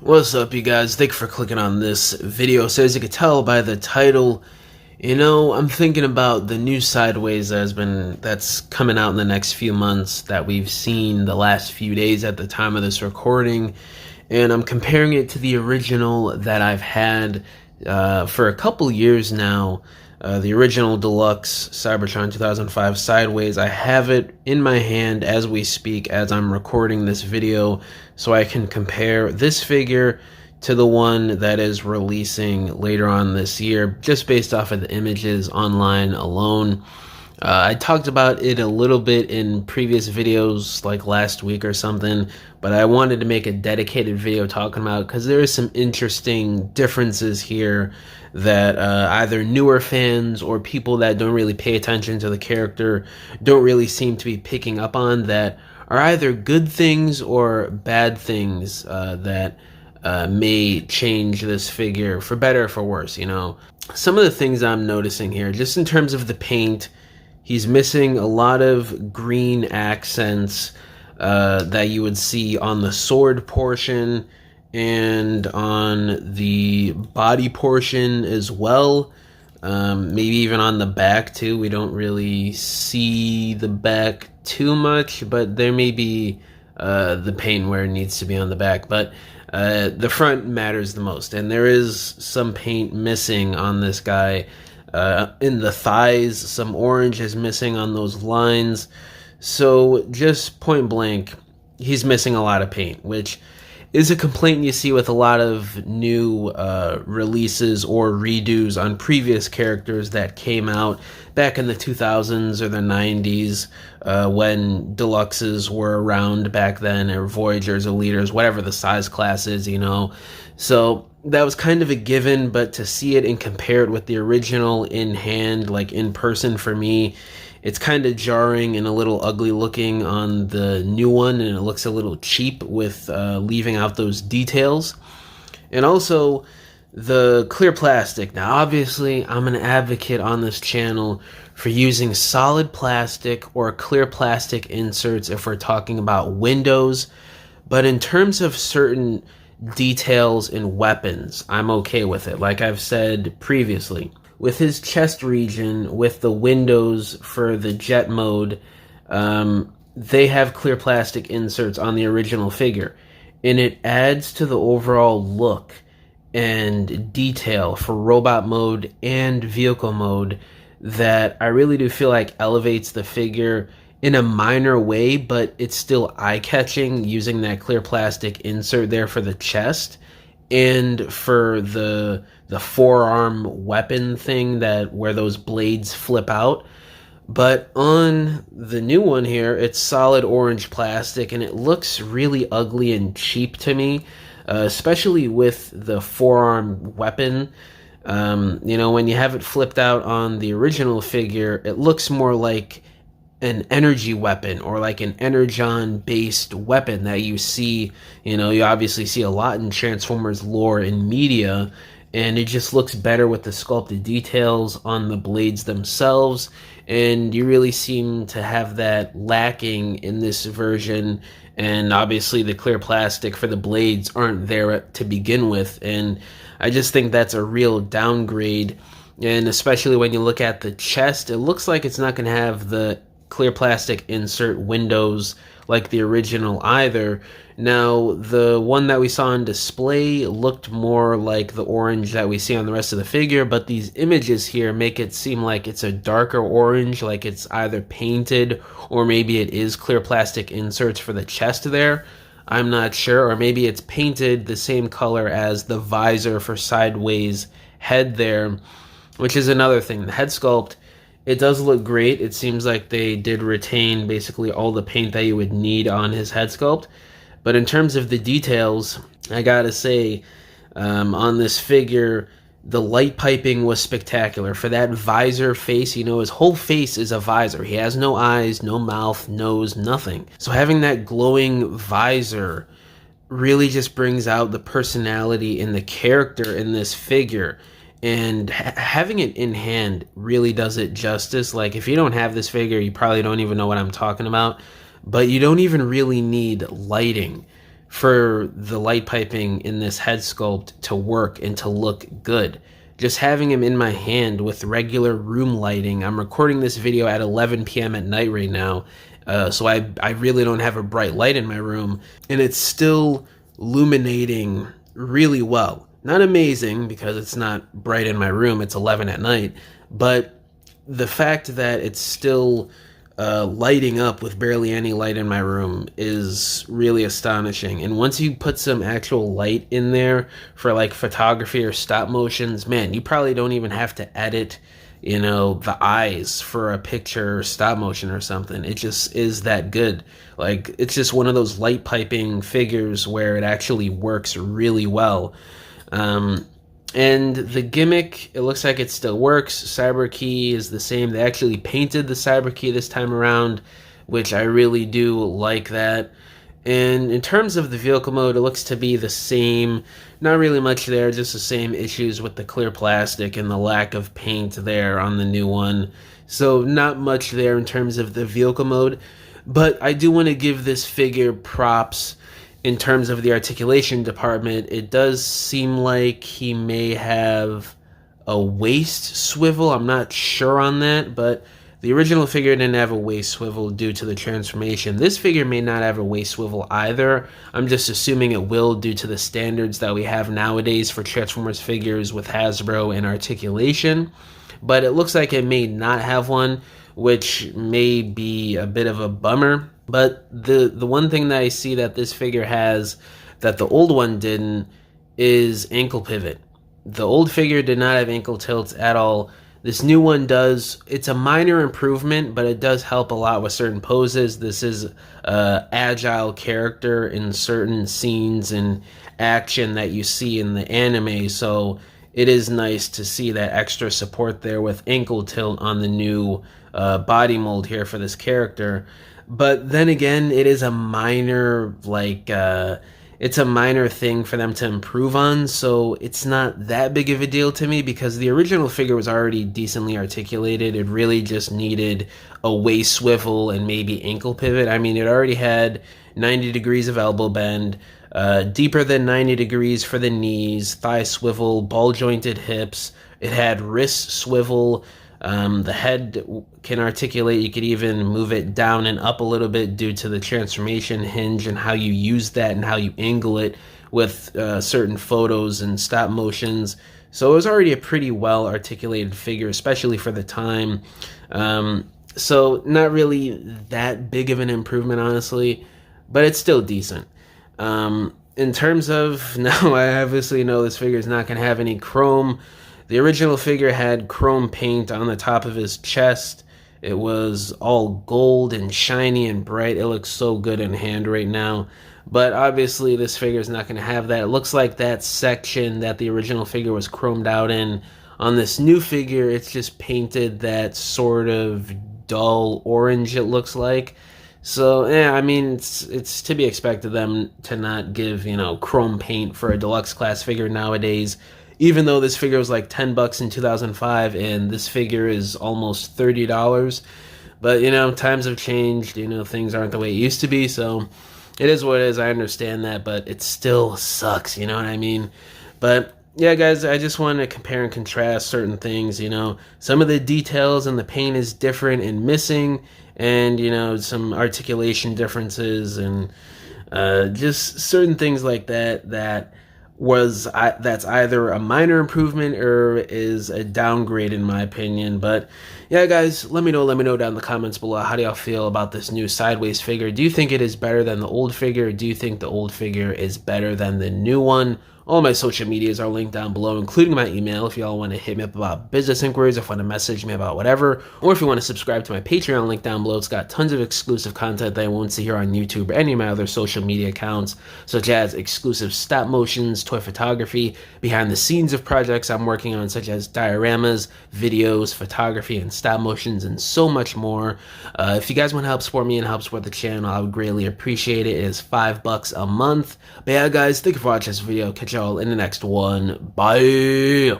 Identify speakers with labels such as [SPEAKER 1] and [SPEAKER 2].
[SPEAKER 1] What's up, you guys? Thank you for clicking on this video. So as you can tell by the title, I'm thinking about the new Sideways that's coming out in the next few months that we've seen the last few days at the time of this recording, and I'm comparing it to the original that I've had for a couple years now. The original deluxe Cybertron 2005 Sideways. I have it in my hand as we speak, as I'm recording this video, so I can compare this figure to the one that is releasing later on this year, just based off of the images online alone. I talked about it a little bit in previous videos, like last week or something, but I wanted to make a dedicated video talking about because there is some interesting differences here that either newer fans or people that don't really pay attention to the character don't really seem to be picking up on, that are either good things or bad things that may change this figure for better or for worse. Some of the things I'm noticing here, just in terms of the paint, he's missing a lot of green accents that you would see on the sword portion and on the body portion as well. Maybe even on the back too. We don't really see the back too much, but there may be the paint where it needs to be on the back. But the front matters the most, and there is some paint missing on this guy. In the thighs, some orange is missing on those lines. So just point blank, he's missing a lot of paint, which is a complaint you see with a lot of new releases or redos on previous characters that came out back in the 2000s or the 90s, when deluxes were around back then, or Voyagers or Leaders, whatever the size class is, So that was kind of a given, but to see it and compare it with the original in hand, like in person, for me, it's kind of jarring and a little ugly looking on the new one, and it looks a little cheap with leaving out those details. And also the clear plastic. Now, obviously, I'm an advocate on this channel for using solid plastic or clear plastic inserts if we're talking about windows, but in terms of certain details in weapons, I'm okay with it. Like I've said previously, with his chest region, with the windows for the jet mode, they have clear plastic inserts on the original figure, and it adds to the overall look and detail for robot mode and vehicle mode that I really do feel like elevates the figure in a minor way, but it's still eye-catching using that clear plastic insert there for the chest and for the forearm weapon thing, that where those blades flip out. But on the new one here, it's solid orange plastic, and it looks really ugly and cheap to me, especially with the forearm weapon. When you have it flipped out on the original figure, it looks more like an energy weapon, or like an energon based weapon that you see, you obviously see a lot in Transformers lore and media, and it just looks better with the sculpted details on the blades themselves, and you really seem to have that lacking in this version. And obviously the clear plastic for the blades aren't there to begin with, and I just think that's a real downgrade. And especially when you look at the chest, it looks like it's not going to have the clear plastic insert windows like the original either. Now, the one that we saw on display looked more like the orange that we see on the rest of the figure, but these images here make it seem like it's a darker orange, like it's either painted or maybe it is clear plastic inserts for the chest there. I'm not sure, or maybe it's painted the same color as the visor for Sideways head there, which is another thing. The head sculpt, it does look great. It seems like they did retain basically all the paint that you would need on his head sculpt. But in terms of the details, I gotta say, on this figure, the light piping was spectacular. For that visor face, his whole face is a visor. He has no eyes, no mouth, nose, nothing. So having that glowing visor really just brings out the personality and the character in this figure. And having it in hand really does it justice. Like, if you don't have this figure, you probably don't even know what I'm talking about. But you don't even really need lighting for the light piping in this head sculpt to work and to look good. Just having him in my hand with regular room lighting. I'm recording this video at 11 p.m. at night right now, so I really don't have a bright light in my room, and it's still illuminating really well. Not amazing, because it's not bright in my room, it's 11 at night, but the fact that it's still lighting up with barely any light in my room is really astonishing. And once you put some actual light in there for like photography or stop motions, man, you probably don't even have to edit, you know, the eyes for a picture or stop motion or something. It just is that good. Like, it's just one of those light piping figures where it actually works really well. And the gimmick, it looks like it still works. Cyberkey is the same. They actually painted the Cyberkey this time around, which I really do like that. And in terms of the vehicle mode, it looks to be the same. Not really much there, just the same issues with the clear plastic and the lack of paint there on the new one. So not much there in terms of the vehicle mode. But I do want to give this figure props. In terms of the articulation department, it does seem like he may have a waist swivel. I'm not sure on that, but the original figure didn't have a waist swivel due to the transformation. This figure may not have a waist swivel either. I'm just assuming it will due to the standards that we have nowadays for Transformers figures with Hasbro and articulation. But it looks like it may not have one, which may be a bit of a bummer. But the one thing that I see that this figure has that the old one didn't is ankle pivot. The old figure did not have ankle tilts at all. This new one does. It's a minor improvement, but it does help a lot with certain poses. This is an agile character in certain scenes and action that you see in the anime, so it is nice to see that extra support there with ankle tilt on the new body mold here for this character. But then again, it is a minor, it's a minor thing for them to improve on, so it's not that big of a deal to me because the original figure was already decently articulated. It really just needed a waist swivel and maybe ankle pivot. I mean, it already had 90 degrees of elbow bend, deeper than 90 degrees for the knees, thigh swivel, ball jointed hips. It had wrist swivel. The head can articulate. You could even move it down and up a little bit due to the transformation hinge and how you use that and how you angle it with certain photos and stop motions. So it was already a pretty well articulated figure, especially for the time. So not really that big of an improvement, honestly, but it's still decent. In terms of, now I obviously know this figure is not going to have any chrome. The original figure had chrome paint on the top of his chest. It was all gold and shiny and bright. It looks so good in hand right now. But obviously this figure is not going to have that. It looks like that section that the original figure was chromed out in. On this new figure, it's just painted that sort of dull orange, it looks like. So, yeah, I mean, it's to be expected them to not give, you know, chrome paint for a deluxe class figure nowadays. Even though this figure was like $10 in 2005 and this figure is almost $30. But, you know, times have changed. You know, things aren't the way it used to be. So it is what it is. I understand that, but it still sucks. You know what I mean? But yeah, guys, I just want to compare and contrast certain things. You know, some of the details and the paint is different and missing, and, you know, some articulation differences and just certain things like that that's either a minor improvement or is a downgrade in my opinion. But yeah, guys, let me know down in the comments below, how do y'all feel about this new Sideways figure? Do you think it is better than the old figure, or do you think the old figure is better than the new one? All my social medias are linked down below, including my email if y'all want to hit me up about business inquiries, if you want to message me about whatever, or if you want to subscribe to my Patreon link down below. It's got tons of exclusive content that I won't see here on YouTube or any of my other social media accounts, such as exclusive stop motions, toy photography, behind the scenes of projects I'm working on, such as dioramas, videos, photography, and stop motions, and so much more. If you guys want to help support me and help support the channel, I would greatly appreciate it. It is $5 a month. But yeah, guys, thank you for watching this video. Catch y'all in the next one. Bye.